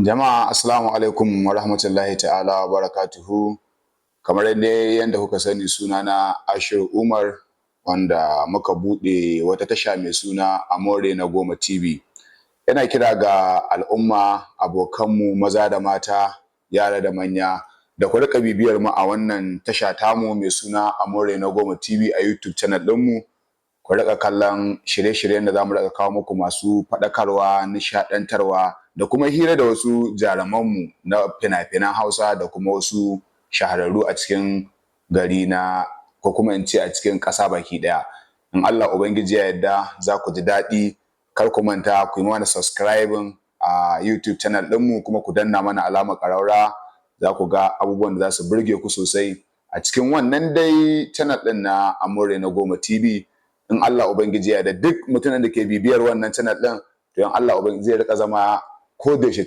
Jama'a assalamu alaikum wa rahmatullahi ta'ala wa barakatuhu. Kamar yadda kuka sani, sunana Ashir Umar, wanda muka buɗe wata tasha mai suna Amore na Goma TV. Ina kira ga al'umma, abokanmu maza da mata, yara da manya, da ku riƙa bibiyar mu a wannan tasha tamu mai suna Amore na Goma TV a YouTube channel ɗinmu. Ku riƙa kallon shirye-shiryen da za mu riƙa kawo muku masu faɗakarwa, nishaɗantarwa, da kuma hira da wasu jarumanmu na fina-finan Hausa da kuma wasu shahararru a cikin gari na, ko kuma in ce a cikin ƙasa baki ɗaya. In Allah Ubangiji ya yarda za ku ji daɗi. Kar ku manta ku yi mana subscribing a YouTube channel ɗinmu, kuma ku danna mana alamar ƙaraura. Za ku ga abubuwan da za su burge ku sosai a cikin wannan dai channel ɗin na Amore na Goma TV. In Allah Ubangiji ya yarda, duk mutumin da ke bibiyar wannan channel ɗin, to in Allah Ubangiji zai riƙa zama ko da yaushe